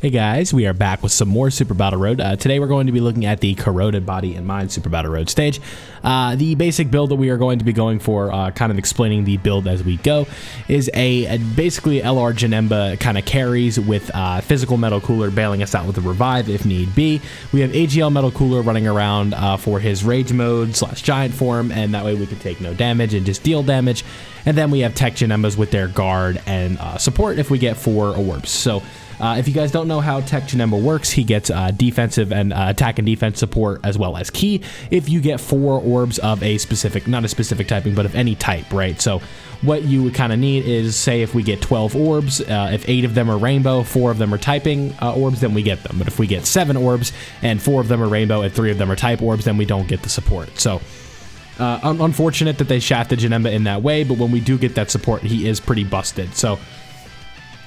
Hey guys, we are back with some more Super Battle Road. Today we're going to be looking at the Corroded Body and Mind Super Battle Road stage. The basic build that we are going to be going for, kind of explaining the build as we go, is a basically LR Janemba kind of carries with Physical Metal Cooler bailing us out with a revive if need be. We have AGL Metal Cooler running around for his Rage Mode / Giant form, and that way we can take no damage and just deal damage. And then we have Tech Janembas with their guard and support if we get 4 orbs. So if you guys don't know how Tech Janemba works, he gets defensive and attack and defense support as well as key if you get 4 orbs of a specific, not a specific typing, but of any type, right? So what you would kind of need is, say if we get 12 orbs, if 8 of them are rainbow, 4 of them are typing orbs, then we get them. But if we get 7 orbs and 4 of them are rainbow and 3 of them are type orbs, then we don't get the support. So unfortunate that they shafted Janemba in that way, but when we do get that support, he is pretty busted. So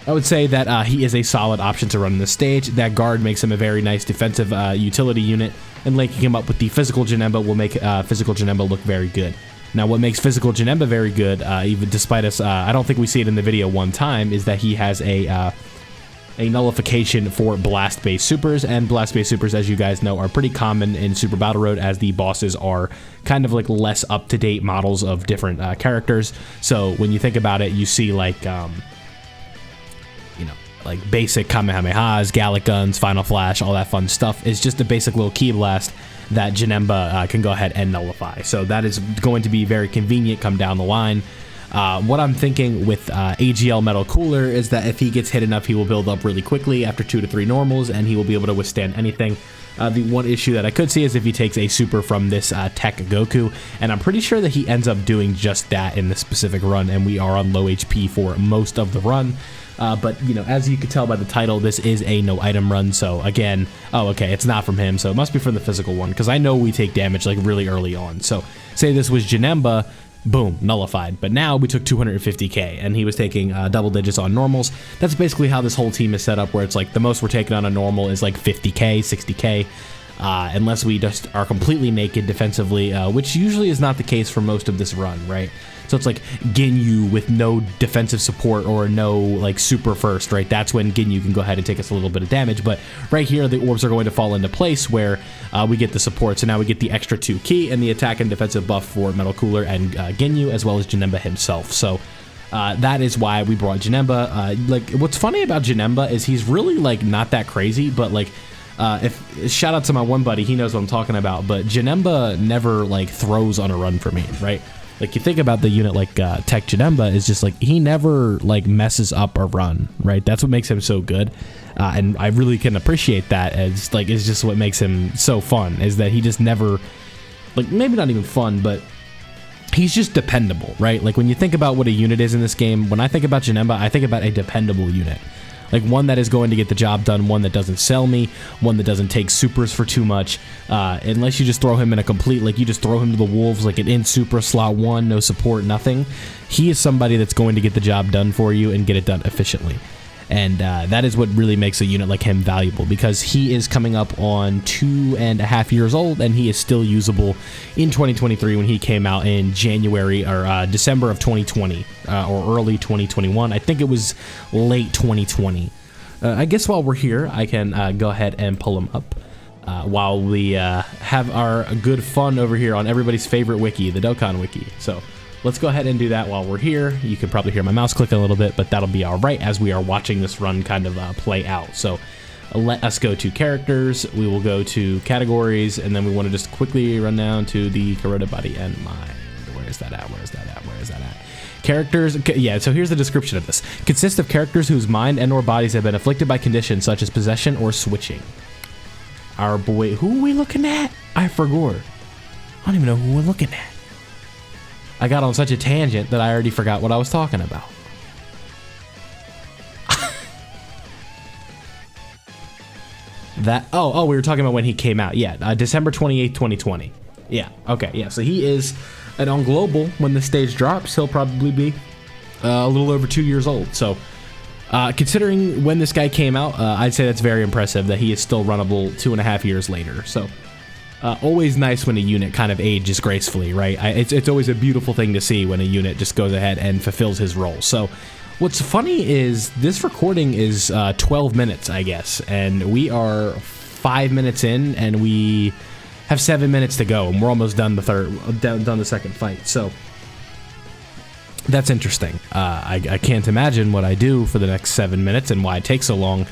I would say that he is a solid option to run in this stage. That guard makes him a very nice defensive utility unit, and linking him up with the Physical Janemba will make Physical Janemba look very good. Now, what makes Physical Janemba very good, even despite us, I don't think we see it in the video one time, is that he has a nullification for blast-based supers, and blast-based supers, as you guys know, are pretty common in Super Battle Road, as the bosses are kind of like less up-to-date models of different characters. So when you think about it, you see like like basic Kamehamehas, Gallic Guns, Final Flash, all that fun stuff is just a basic little Ki Blast that Janemba can go ahead and nullify. So that is going to be very convenient come down the line. What I'm thinking with AGL Metal Cooler is that if he gets hit enough, he will build up really quickly after 2 to 3 normals, and he will be able to withstand anything. The one issue that I could see is if he takes a super from this Tech Goku, and I'm pretty sure that he ends up doing just that in this specific run, and we are on low HP for most of the run. But, you know, as you can tell by the title, this is a no item run, so again, oh, okay, it's not from him, so it must be from the physical one, because I know we take damage, like, really early on. So, say this was Janemba, boom, nullified, but now we took 250k, and he was taking double digits on normals. That's basically how this whole team is set up, where it's like, the most we're taking on a normal is like 50k, 60k, unless we just are completely naked defensively, which usually is not the case for most of this run, right? So it's like Ginyu with no defensive support or no like super first, right? That's when Ginyu can go ahead and take us a little bit of damage. But right here, the orbs are going to fall into place where we get the support. So now we get the extra 2 key and the attack and defensive buff for Metal Cooler and Ginyu, as well as Janemba himself. So that is why we brought Janemba. Like, what's funny about Janemba is he's really like not that crazy, but like shout out to my one buddy, he knows what I'm talking about. But Janemba never like throws on a run for me, right? Like, you think about the unit like Tech Janemba is just like, he never like messes up a run, right? That's what makes him so good, and I really can appreciate that. As like, it's just what makes him so fun, is that he just never, like, maybe not even fun, but he's just dependable, right? Like, when you think about what a unit is in this game, when I think about Janemba, I think about a dependable unit. Like, one that is going to get the job done, one that doesn't sell me, one that doesn't take supers for too much, unless you just throw him in a complete, like, you just throw him to the wolves, like an in super slot 1, no support, nothing. He is somebody that's going to get the job done for you and get it done efficiently. And that is what really makes a unit like him valuable, because he is coming up on 2.5 years old, and he is still usable in 2023 when he came out in January or December of 2020 or early 2021. I think it was late 2020. I guess while we're here, I can go ahead and pull him up while we have our good fun over here on everybody's favorite wiki, the Dokkan wiki. So let's go ahead and do that while we're here. You can probably hear my mouse clicking a little bit, but that'll be all right as we are watching this run kind of play out. So let us go to characters. We will go to categories, and then we want to just quickly run down to the Corroded Body and Mind. Where is that at? Where is that at? Where is that at? Characters, yeah, so here's the description of this. Consists of characters whose mind and or bodies have been afflicted by conditions such as possession or switching. Our boy, who are we looking at? I forgot. I don't even know who we're looking at. I got on such a tangent that I already forgot what I was talking about. Oh, we were talking about when he came out. Yeah, December 28th, 2020. Yeah, okay, yeah, so he is, and on global, when the stage drops, he'll probably be a little over 2 years old. So, considering when this guy came out, I'd say that's very impressive that he is still runnable 2.5 years later. So, always nice when a unit kind of ages gracefully, right? It's always a beautiful thing to see when a unit just goes ahead and fulfills his role. So What's funny is this recording is 12 minutes, I guess, and we are 5 minutes in, and we have 7 minutes to go, and we're almost done the second fight. So that's interesting. I can't imagine what I do for the next 7 minutes and why it takes so long.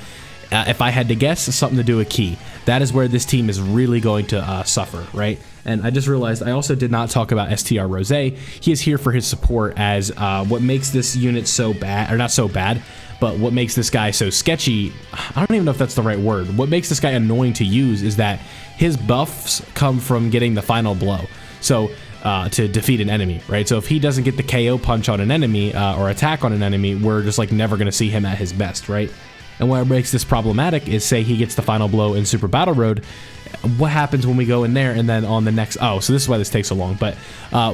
If I had to guess, it's something to do with Key. That is where this team is really going to suffer, right? And I just realized I also did not talk about STR Rose. He is here for his support as what makes this unit so bad, or not so bad, but what makes this guy so sketchy, I don't even know if that's the right word. What makes this guy annoying to use is that his buffs come from getting the final blow. So to defeat an enemy, right? So if he doesn't get the KO punch on an enemy or attack on an enemy, we're just like never going to see him at his best, right? And what makes this problematic is, say he gets the final blow in Super Battle Road, what happens when we go in there and then on the next, oh, so this is why this takes so long, but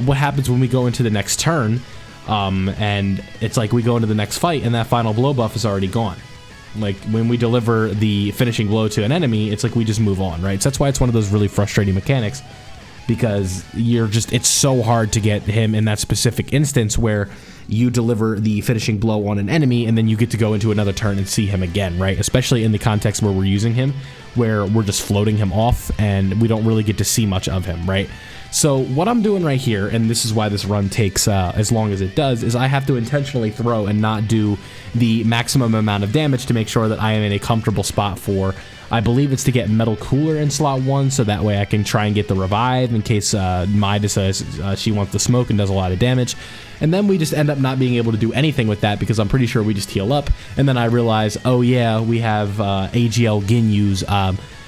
what happens when we go into the next turn and it's like we go into the next fight and that final blow buff is already gone. Like when we deliver the finishing blow to an enemy, it's like we just move on, right? So that's why it's one of those really frustrating mechanics, because it's so hard to get him in that specific instance where you deliver the finishing blow on an enemy and then you get to go into another turn and see him again, right? Especially in the context where we're using him, where we're just floating him off and we don't really get to see much of him, right? So what I'm doing right here, and this is why this run takes as long as it does, is I have to intentionally throw and not do the maximum amount of damage to make sure that I am in a comfortable spot for, I believe it's to get Metal Cooler in slot 1, so that way I can try and get the revive in case Mai decides she wants the smoke and does a lot of damage. And then we just end up not being able to do anything with that because I'm pretty sure we just heal up. And then I realize, oh yeah, we have AGL Ginyu's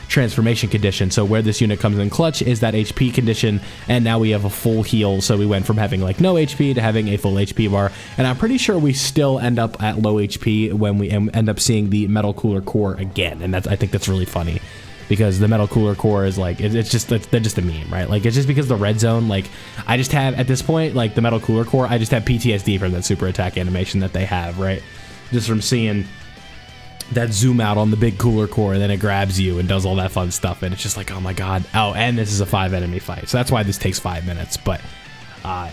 transformation condition. So where this unit comes in clutch is that HP condition, and now we have a full heal. So we went from having like no HP to having a full HP bar, and I'm pretty sure we still end up at low HP when we end up seeing the Metal Cooler Core again. And I think that's really funny, because the Metal Cooler Core is like, they're just a meme, right? Like, it's just because the red zone, like, I just have, at this point, like, the Metal Cooler Core, I just have PTSD from that super attack animation that they have, right? Just from seeing that zoom out on the big cooler core, and then it grabs you and does all that fun stuff, and it's just like, oh my god. Oh, and this is a 5 enemy fight, so that's why this takes 5 minutes. But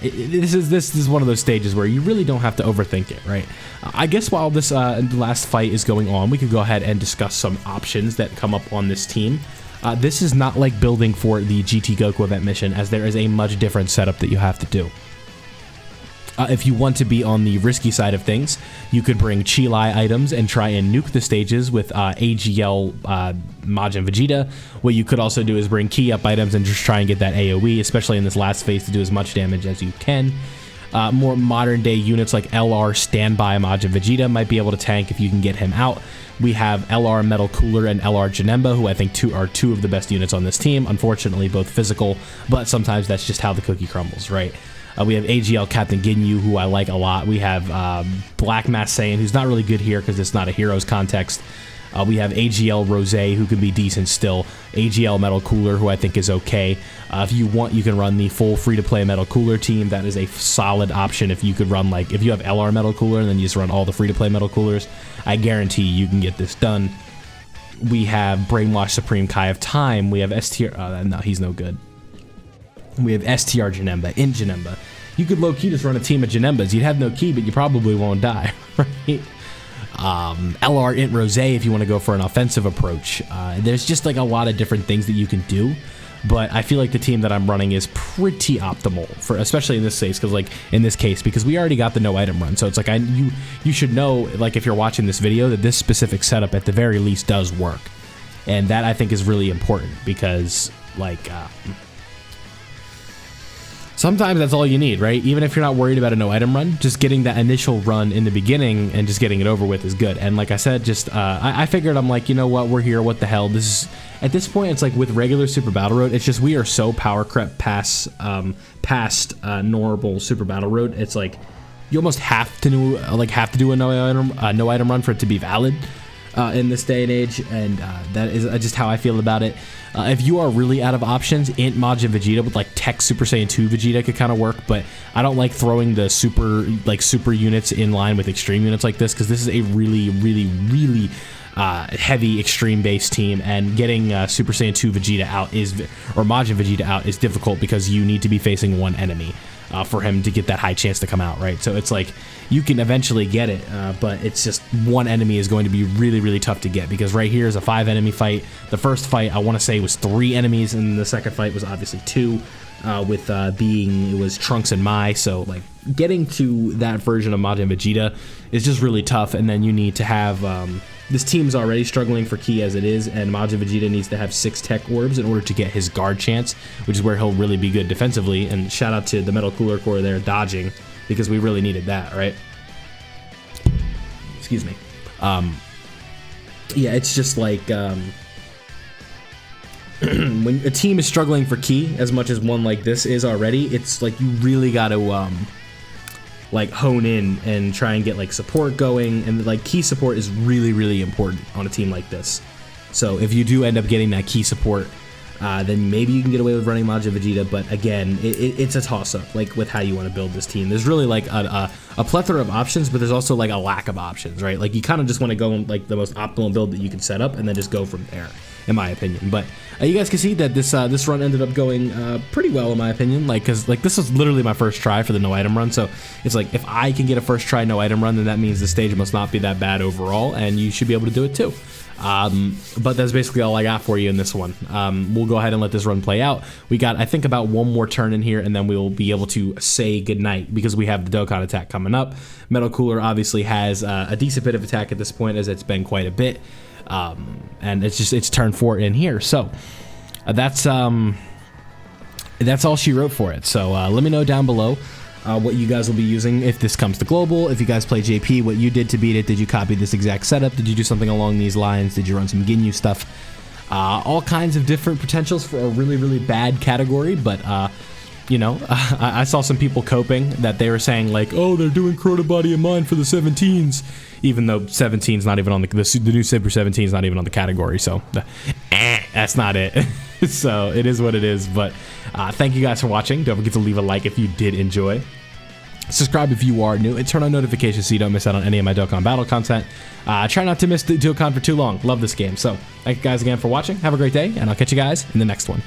this is one of those stages where you really don't have to overthink it, right? I guess while this last fight is going on, we could go ahead and discuss some options that come up on this team. This is not like building for the GT Goku event mission, as there is a much different setup that you have to do. If you want to be on the risky side of things, you could bring Chilai items and try and nuke the stages with AGL Majin Vegeta. What you could also do is bring key up items and just try and get that AoE, especially in this last phase, to do as much damage as you can. More modern day units like LR Standby Majin Vegeta might be able to tank if you can get him out. We have LR Metal Cooler and LR Janemba, who I think are two of the best units on this team. Unfortunately, both physical, but sometimes that's just how the cookie crumbles, right? We have AGL Captain Ginyu, who I like a lot. We have Black Mass Saiyan, who's not really good here because it's not a heroes context. We have AGL Rose, who can be decent still. AGL Metal Cooler, who I think is okay. If you want, you can run the full free-to-play Metal Cooler team. That is a solid option. If you could run, like, if you have LR Metal Cooler and then you just run all the free-to-play Metal Coolers, I guarantee you can get this done. We have Brainwash Supreme Kai of Time. We have STR... no, he's no good. We have STR Janemba in Janemba. You could low-key just run a team of Janembas. You'd have no key, but you probably won't die, right? LR Int Rose if you want to go for an offensive approach. There's just like a lot of different things that you can do, but I feel like the team that I'm running is pretty optimal for, especially in this case, because we already got the no item run. So it's like you should know, like, if you're watching this video, that this specific setup at the very least does work, and that I think is really important because, like, sometimes that's all you need, right? Even if you're not worried about a no item run, just getting that initial run in the beginning and just getting it over with is good. And like I said, just I figured, I'm like, you know what, we're here, what the hell? This is, at this point, it's like with regular Super Battle Road, it's just we are so power crept past normal Super Battle Road. It's like you almost have to do a no item run for it to be valid in this day and age, and that is just how I feel about it. If you are really out of options, Int Majin Vegeta with like Tech Super Saiyan 2 Vegeta could kind of work, but I don't like throwing the super units in line with extreme units like this, because this is a really heavy extreme based team, and getting Super Saiyan 2 Vegeta out or Majin Vegeta out is difficult because you need to be facing one enemy. for him to get that high chance to come out, right? So it's like you can eventually get it, but it's just one enemy is going to be really, really tough to get, because right here is a 5 enemy fight. The first fight, I want to say, was 3 enemies, and the second fight was obviously 2, with it was Trunks and Mai. So like getting to that version of Majin Vegeta is just really tough, and then you need to have this team's already struggling for ki as it is, and Majin Vegeta needs to have 6 tech orbs in order to get his guard chance, which is where he'll really be good defensively. And shout out to the Metal Cooler Core there dodging, because we really needed that, right? Excuse me. Yeah, it's just like when a team is struggling for ki as much as one like this is already, it's like you really got to like hone in and try and get like support going, and like ki support is really, really important on a team like this. So if you do end up getting that ki support, then maybe you can get away with running Majin Vegeta, but again, it's a toss-up, like with how you want to build this team. There's really like a plethora of options, but there's also like a lack of options, right? Like you kind of just want to go like the most optimal build that you can set up and then just go from there, in my opinion. But you guys can see that this run ended up going pretty well, in my opinion, like because like this was literally my first try for the no item run. So it's like if I can get a first try no item run, then that means the stage must not be that bad overall, and you should be able to do it too. But that's basically all I got for you in this one. We'll go ahead and let this run play out. We got, I think, about one more turn in here, and then we'll be able to say goodnight, because we have the Dokkan attack coming up. Metal Cooler obviously has a decent bit of attack at this point, as it's been quite a bit, and it's turn 4 in here. So that's all she wrote for it. So let me know down below what you guys will be using if this comes to global. If you guys play JP, what you did to beat it. Did you copy this exact setup? Did you do something along these lines? Did you run some Ginyu stuff? All kinds of different potentials for a really, really bad category, but you know, I saw some people coping that they were saying like, oh, they're doing Corroded Body of Mind for the 17s, even though 17's not even on the new Super 17 is not even on the category, so that's not it. So it is what it is. But thank you guys for watching. Don't forget to leave a like if you did enjoy. Subscribe if you are new, and turn on notifications so you don't miss out on any of my Dokkan Battle content. Try not to miss the Dokkan for too long. Love this game. So thank you guys again for watching. Have a great day, and I'll catch you guys in the next one.